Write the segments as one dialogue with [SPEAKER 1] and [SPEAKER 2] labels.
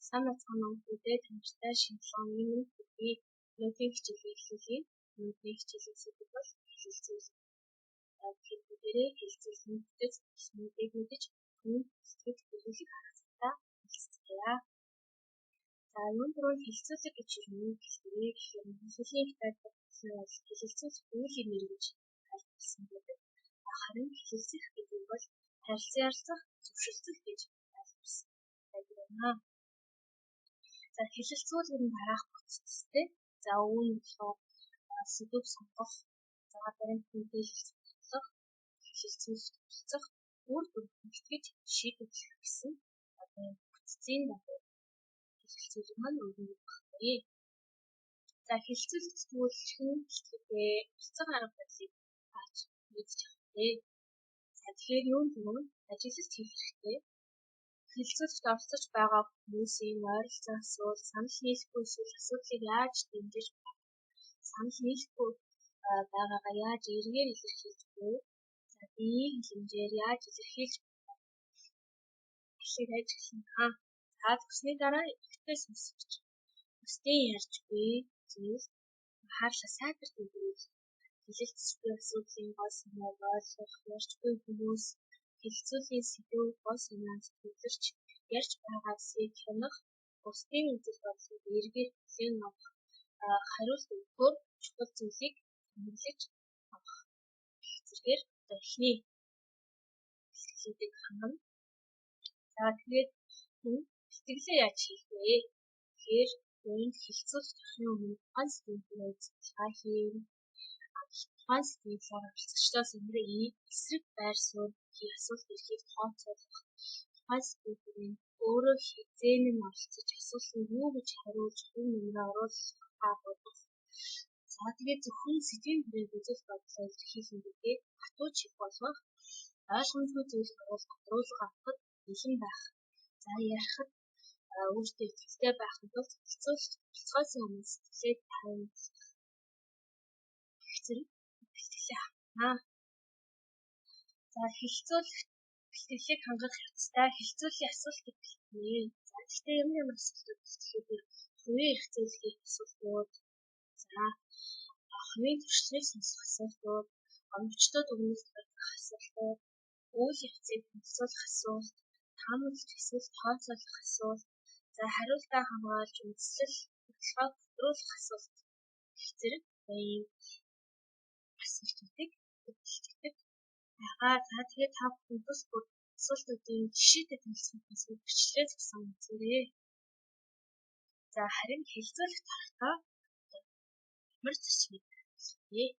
[SPEAKER 1] Санаа цаанаа үдээд хамтдаа шинжилгээний өмнө бидний нүүдийн хичээлийг эхлүүлье. Нүүдийн хичээлийн сэдэв бол хэлэлцүүлэг. Тэгэхээр бүгдээрээ хэлэлцүүлгийн бүтэц нүүдийг мэдэж хүн сэтгэл хөдлөлийг харахтаа хэлцгээе. За өнөөдөр хэлэлцүүлэг гэж юу хэлбэрээ гэхээр хэллийн хятад хэлэлцүүлэх үүрэг нэр гэж тайлбарласан байдаг. Харин хэлэлцэх гэдэг бол харилцан ярилцах, зөвшөлдөх гэж тайлбарласан байна. За хэлэлцүүлэг нь дараах процесстэй. За үүн болохоор сэдв сонгох, за баримт мэдээлэл зөвлөх, хэлэлцүүлэх тусах, үр дүн хүлтгэж шийдвэрлэх гэсэн одоо бүтцийн дагуу хэлэлцүүлэг маань өрнөж багтъя. За хэлэлцүүлэгт төвлөрөх нь хэлтгэлээ буцаг арга барилыг хаач мэдчих хэрэгтэй. За тэгэхээр юунд ажиглалт хийх хэрэгтэй. Хэлэлцүүлэгт оролцож байгаа хүмүүсийн ойролцоо асуул, санал нийлэхгүй эсвэл асуудлыг яаж дэмжиж санал нийлэхгүй байгаагаа яаж эргээр илэрхийлж буй, за биеийн хэмжээр яаж илэрхийлж эхлээд ажиглана. За тэгсний дараа ихтэй сонсогч бусдын ярьж буй зүйл анхаарлаа сайтарт өгөөж хэлэлцэхгүй асуудлын гол санааг ойлгох, ярьж буй хүмүүс хэлэлцүүлийн сэдв гол санаанд төвлөрч ярьж байгаагсыг хянах, бусдын үзэл бодлыг эргээр хүлээн авах, хариулт өгөхөөр чухал зүйлийг тэмдэглэж авах гэх зэргээр эхний хэлэлцүүлгийг хангана. За тэгээд хүн сэтгэлээ яаж хийх вэ? Тэгэхээр үүнд хэлэлцүүлэх тухайн өмнө тухайн сэдвийн хүрээ судалгаа хийн. Тухайн сэдвийн оролцогчдоос эсрэг байр суурь асуулт ирэхийг тооцоолох. Тухайн сэдвийн хүрээ өөрөө хизээнэн оролцож асуултанд юу гэж хариулж хүн нэмрээ оруулахаа бодох. За тэгээд зөвхөн сэдвийн хүрээг үзэл бодлоо илэрхийлэх гэдэг хатуу чиг болгох. Ойлгомжтой зүйл гадруулга авахд бэлэн байх. За ярихад өөртөө итгэлтэй байхын тулд хэлэлцүүлэлт болцохоос өмнө сэтгэлээ тайван гэх зэрэг бэлтгэлээ авах. За хэлэлцүүлэлт бэлтгэлийг хангах явцдаа хэлэлцүүлийн асуулт бэлтгэнэ. За гэхдээ ямар асуултууд бэлтгэхэд хувийн эрх зүйн асуултууд, за хувийн туршлагыг сонсох асуултууд, гомдчдод өгнөлт барих асуултууд, үйл явцыг танилцуулах асуулт, таамаглах эсвэл тооцоолох асуулт, за хариултаа хамгаалж үндэслэл хөдөлгөөг тодруулах асуулт гэх зэрэг баян асуултуудыг бэлтгэдэг байгаа. За тэгээд та бүхэн тус бүр асуултуудын жишээтэй танилцуулгаас бичлэгээ зогсоон үзээрэй. За харин хэлэлцүүлэх тархтаа ямар зочныг хэлбэрээ.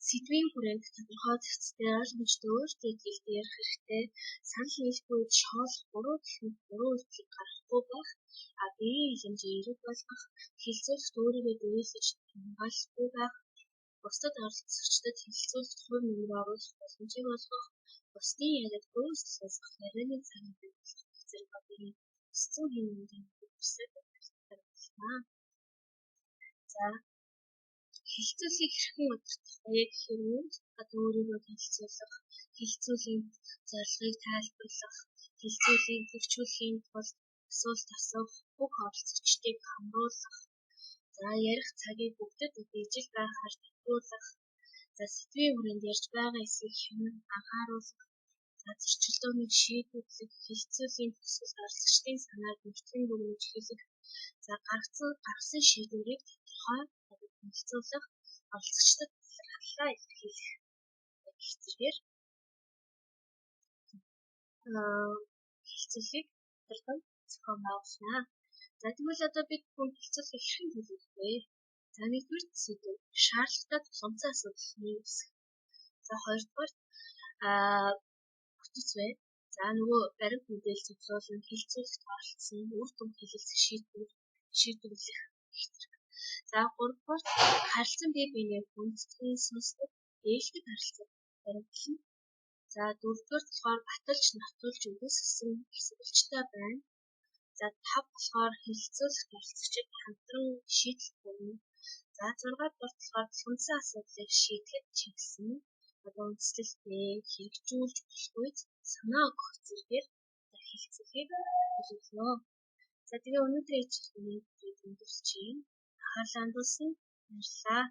[SPEAKER 1] Сэдвийн хүрээнд тодорхой зохицтой ойлгомжтой өөртөө итгэлтэй ярих хэрэгтэй. Санал нийлэхгүй шоолох, буруу үйлдэлийг гаргахгүй байх, биеийн хэмжээ эрэг болгох, хэлэлцүүлэгт өөрийгөө дээрэлж хамгаалахгүй байх, бусдад оролцогчдод хэлэлцүүлэгт хувь нэмрээ оруулах боломжийг олгох, бусдын яриад гүйцэтгэх ярианы цагийг бэлтгэх зэрэг бидний өссөн хэмжээний хүсэл байна. За хэлэлцүүлгийг хэрхэн удирдах вэ гэхээр үүнд өөрийгөө танилцуулах, хэлэлцүүлийн зорилгыг тайлбарлах, хэлэлцүүлгийг хэрэгжүүлэхийн тулд асуулт асуух, бүх оролцогчдыг хамруулах, за ярих цагийг бүгдэд ижил байхаар төвлөрүүлэх, за сэдвийн хүрээнд ярьж байгаа эсэхийг хянан анхааруулах, за зөрчилдөөнийг шийдвэрлэх, хэлэлцүүлийн төсөлд оролцогчдын санааг нэгтгэн бүрмэж хэлэх, за гаргасан шийдвэрийг тодорхой танилцуулах, оролцогчдод талархлаа илэрхийлэх гэх зэргээр хэлэлцүүлгийг тодорхой зохион байгуулна. За тэгвэл одоо бид бүгд хэлэлцүүлгийг хэрхэн төлөвлөх вэ? За нэгдүгээр сэдв шаардлагатай тусгамдсан асуудлын үүсгэх. За хоёрдугаар бүтэц бай. За нөгөө баримт мэдээлэл зөвлөлн хэлэлцүүлэгт оролцсон үр дүн хэлэлцэх шийдвэрлэх гэх зэрэг. За гуравдугаар харилцан бие биенээ хүндэтгэн сонсдог ээлжид харилцаа баримтлана. За дөрөвдүгээр болохоор баталж нотолж өгөөсгсөн хэсгэлжтэй байна. За тав болохоор хэлэлцүүлэгт оролцогчид хамтран шийдэл бүрнэ. За 6 дугаар болохоор тусгамдсан асуудлыг шийдэхэд чиглэсэн үндэслэлтэй хэрэгжүүлж болохгүй санаа өгөх зэргээр хэлцүүлэхийг төлөвлөнө. За тэгээ өнөөдрийн ижил хүнийг өндөрлөж байна. Анхаарлаа хандуулсан баярлалаа.